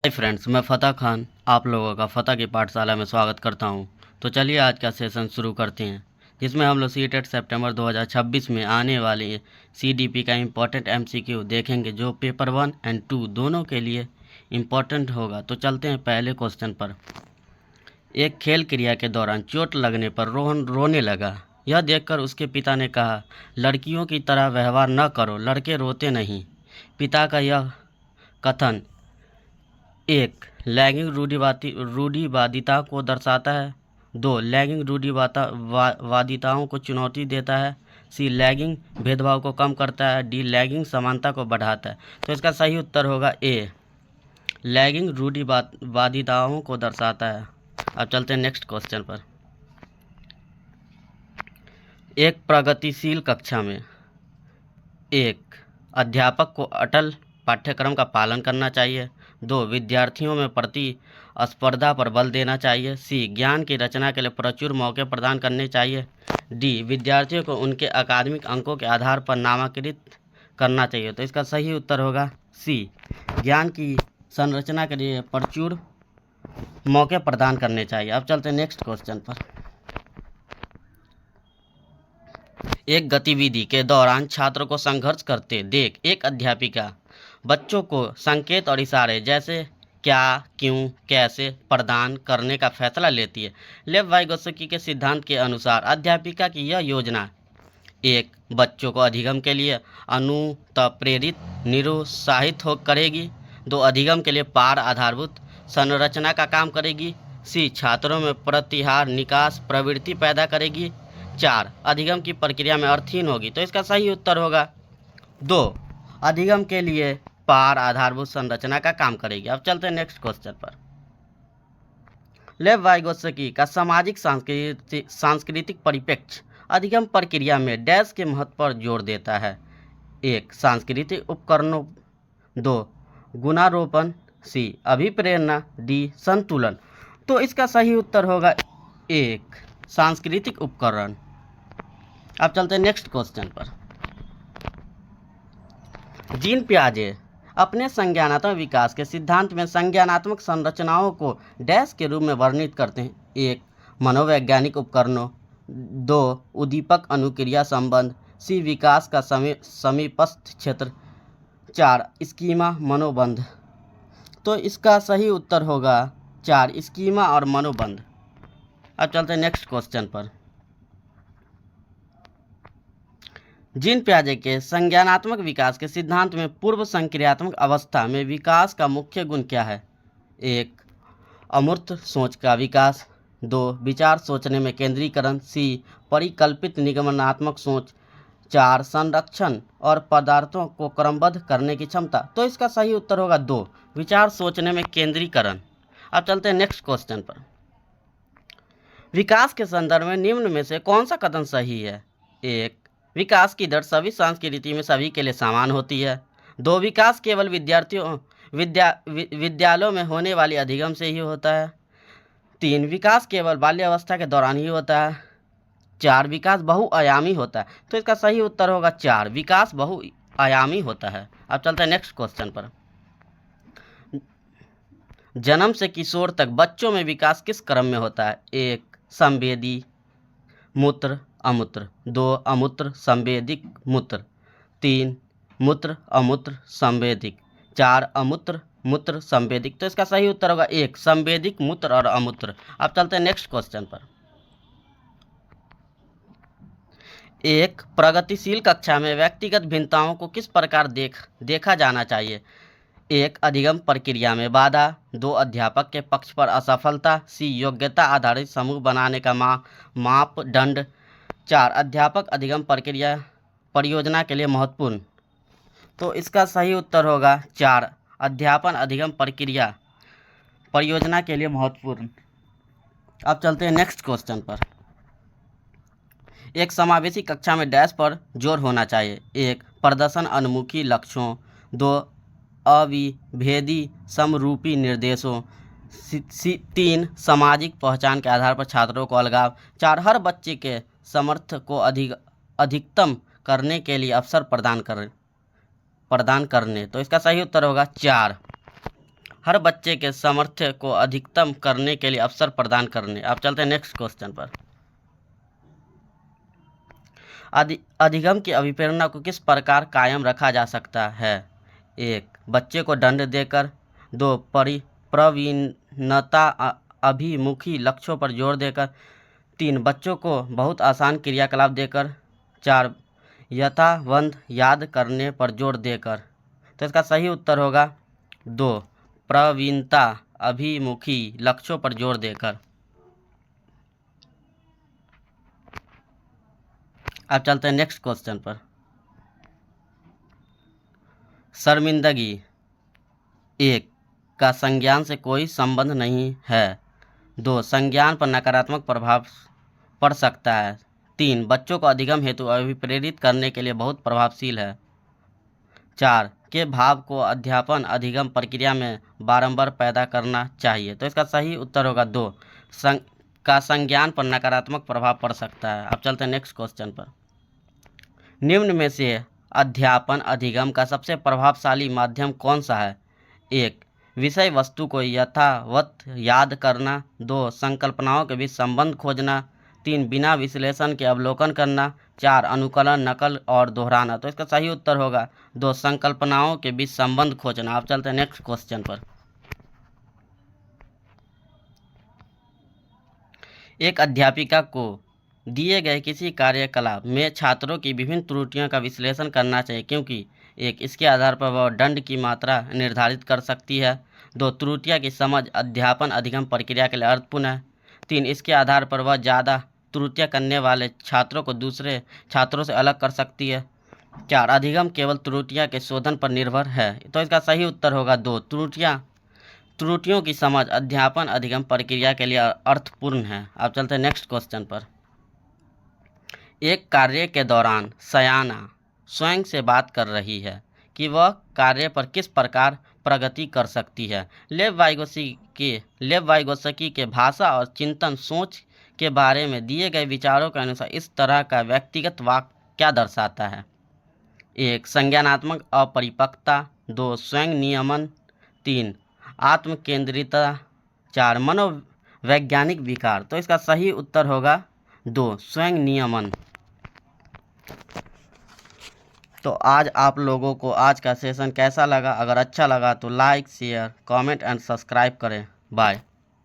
Hi friends, मैं फ़तह खान आप लोगों का फ़तह की पाठशाला में स्वागत करता हूं। तो चलिए आज का सेशन शुरू करते हैं, जिसमें हम लोग सीटेट सितंबर 2026 में आने वाली सीडीपी का इम्पोर्टेंट एमसीक्यू देखेंगे, जो पेपर 1 एंड 2 दोनों के लिए इम्पोर्टेंट होगा। तो चलते हैं पहले क्वेश्चन पर। एक खेल क्रिया के दौरान चोट लगने पर रोहन रोने लगा। यह देखकर उसके पिता ने कहा, लड़कियों की तरह व्यवहार न करो, लड़के रोते नहीं। पिता का यह कथन एक लैंगिक रूढ़िवादिता को दर्शाता है। दो लैंगिक रूढ़िवादिताओं को चुनौती देता है। सी लैंगिक भेदभाव को कम करता है। डी लैंगिक समानता को बढ़ाता है। तो इसका सही उत्तर होगा ए, लैंगिक रूढ़िवादिताओं को दर्शाता है। अब चलते हैं नेक्स्ट क्वेश्चन पर। एक प्रगतिशील कक्षा में एक अध्यापक को अटल पाठ्यक्रम का पालन करना चाहिए। दो विद्यार्थियों में प्रतिस्पर्धा पर बल देना चाहिए। सी ज्ञान की रचना के लिए प्रचुर मौके प्रदान करने चाहिए। डी विद्यार्थियों को उनके अकादमिक अंकों के आधार पर नामांकित करना चाहिए। तो इसका सही उत्तर होगा सी, ज्ञान की संरचना के लिए प्रचुर मौके प्रदान करने चाहिए। अब चलते हैं नेक्स्ट क्वेश्चन पर। एक गतिविधि के दौरान छात्रों को संघर्ष करते देख एक अध्यापिका बच्चों को संकेत और इशारे जैसे क्या, क्यों, कैसे प्रदान करने का फैसला लेती है। लेव वाइगोत्स्की के सिद्धांत के अनुसार अध्यापिका की यह योजना एक बच्चों को अधिगम के लिए अनुप्रेरित निरुत्साहित हो करेगी। दो अधिगम के लिए पार आधारभूत संरचना का काम करेगी। सी छात्रों में प्रतिहार निकास प्रवृत्ति पैदा करेगी। चार अधिगम की प्रक्रिया में अर्थहीन होगी। तो इसका सही उत्तर होगा दो, अधिगम के लिए पार आधारभूत संरचना का काम करेगी। अब चलते हैं नेक्स्ट क्वेश्चन पर। लेव वाइगोत्स्की का सामाजिक सांस्कृतिक परिप्रेक्ष्य अधिगम प्रक्रिया में डैश के महत्व पर जोर देता है। एक सांस्कृतिक उपकरणों। दो गुणारोपण। सी अभिप्रेरणा। डी संतुलन। तो इसका सही उत्तर होगा एक, सांस्कृतिक उपकरण। अब चलते हैं नेक्स्ट क्वेश्चन पर। जीन पियाजे अपने संज्ञानात्मक विकास के सिद्धांत में संज्ञानात्मक संरचनाओं को डैश के रूप में वर्णित करते हैं। एक मनोवैज्ञानिक उपकरणों। दो उद्दीपक अनुक्रिया संबंध। सी विकास का समीपस्थ क्षेत्र। चार स्कीमा मनोबंध। तो इसका सही उत्तर होगा चार, स्कीमा और मनोबंध। अब चलते हैं नेक्स्ट क्वेश्चन पर। जीन पियाजे के संज्ञानात्मक विकास के सिद्धांत में पूर्व संक्रियात्मक अवस्था में विकास का मुख्य गुण क्या है। एक अमूर्त सोच का विकास। दो विचार सोचने में केंद्रीकरण। सी परिकल्पित निगमनात्मक सोच। चार संरक्षण और पदार्थों को क्रमबद्ध करने की क्षमता। तो इसका सही उत्तर होगा दो, विचार सोचने में केंद्रीकरण। अब चलते हैं नेक्स्ट क्वेश्चन पर। विकास के संदर्भ में निम्न में से कौन सा कथन सही है। एक विकास की दर सभी संस्कृति में सभी के लिए समान होती है। दो विकास केवल विद्यालयों में होने वाली अधिगम से ही होता है। तीन विकास केवल बाल्यावस्था के दौरान ही होता है। चार विकास बहुआयामी होता है। तो इसका सही उत्तर होगा चार, विकास बहुआयामी होता है। अब चलते हैं नेक्स्ट क्वेश्चन पर। जन्म से किशोर तक बच्चों में विकास किस क्रम में होता है। एक संवेदी मूत्र अमूत्र। दो अमूत्र संवेदिक मूत्र। तीन मूत्र अमूत्र संवेदिक। चार अमूत्र मूत्र संवेदिक। तो इसका सही उत्तर होगा एक, संवेदिक मूत्र और अमूत्र। अब चलते हैं नेक्स्ट क्वेश्चन पर। एक प्रगतिशील कक्षा में व्यक्तिगत भिन्नताओं को किस प्रकार देखा जाना चाहिए। एक अधिगम प्रक्रिया में बाधा। दो अध्यापक के पक्ष पर असफलता। सी योग्यता आधारित समूह बनाने का मापदंड। चार अध्यापक अधिगम प्रक्रिया परियोजना के लिए महत्वपूर्ण। तो इसका सही उत्तर होगा चार, अध्यापन अधिगम प्रक्रिया परियोजना के लिए महत्वपूर्ण। अब चलते हैं नेक्स्ट क्वेश्चन पर। एक समावेशी कक्षा में डैश पर जोर होना चाहिए। एक प्रदर्शन अनुमुखी लक्ष्यों। दो अविभेदी समरूपी निर्देशों। तीन सामाजिक पहचान के आधार पर छात्रों को अलगाव। चार हर बच्चे के समर्थ को अधिकतम करने के लिए अवसर प्रदान करने। तो इसका सही उत्तर होगा चार, हर बच्चे के सामर्थ्य को अधिकतम करने के लिए अवसर प्रदान करने। अब चलते हैं नेक्स्ट क्वेश्चन पर। अधिगम की अभिप्रेरणा को किस प्रकार कायम रखा जा सकता है? 1. बच्चे को दंड देकर। 2. प्रवीणता अभिमुखी लक्ष्यों पर जोर देकर। 3. बच्चों को बहुत आसान क्रियाकलाप देकर। 4. यथावंत याद करने पर जोर देकर। तो इसका सही उत्तर होगा 2. प्रवीणता अभिमुखी लक्ष्यों पर जोर देकर। अब चलते हैं नेक्स्ट क्वेश्चन पर। शर्मिंदगी 1. का संज्ञान से कोई संबंध नहीं है। 2. संज्ञान पर नकारात्मक प्रभाव पड़ सकता है। 3. बच्चों को अधिगम हेतु अभिप्रेरित करने के लिए बहुत प्रभावशील है। 4. के भाव को अध्यापन अधिगम प्रक्रिया में बारंबार पैदा करना चाहिए। तो इसका सही उत्तर होगा 2. का संज्ञान पर नकारात्मक प्रभाव पड़ सकता है। अब चलते हैं नेक्स्ट क्वेश्चन पर। निम्न में से अध्यापन अधिगम का सबसे प्रभावशाली माध्यम कौन सा है? 1. विषय वस्तु को यथावत याद करना। 2. संकल्पनाओं के बीच संबंध खोजना। 3. बिना विश्लेषण के अवलोकन करना। 4. अनुकलन, नकल और दोहराना। तो इसका सही उत्तर होगा 2. संकल्पनाओं के बीच संबंध खोजना। आप चलते हैं नेक्स्ट क्वेश्चन पर। एक अध्यापिका को दिए गए किसी कार्यकलाप में छात्रों की विभिन्न त्रुटियों का विश्लेषण करना चाहिए, क्योंकि 1. इसके आधार पर वह दंड की मात्रा निर्धारित कर सकती है। 2. त्रुटियां की समझ अध्यापन अधिगम प्रक्रिया के लिए अर्थपूर्ण है। 3. इसके आधार पर वह ज़्यादा त्रुटियां करने वाले छात्रों को दूसरे छात्रों से अलग कर सकती है। 4. अधिगम केवल त्रुटियां के शोधन पर निर्भर है। तो इसका सही उत्तर होगा 2. त्रुटियों की समझ अध्यापन अधिगम प्रक्रिया के लिए अर्थपूर्ण है। अब चलते हैं नेक्स्ट क्वेश्चन पर। एक कार्य के दौरान सयाना स्वयं से बात कर रही है कि वह कार्य पर किस प्रकार प्रगति कर सकती है। लेव वाइगोत्स्की के भाषा और चिंतन सोच के बारे में दिए गए विचारों के अनुसार इस तरह का व्यक्तिगत वाक्य क्या दर्शाता है? 1. संज्ञानात्मक अपरिपक्वता। 2. स्वयं नियमन। 3. आत्मकेंद्रितता। 4. मनोवैज्ञानिक विकार। तो इसका सही उत्तर होगा 2. स्वयं नियमन। तो आज आप लोगों को आज का सेशन कैसा लगा? अगर अच्छा लगा तो like, share, comment and subscribe करें। बाय।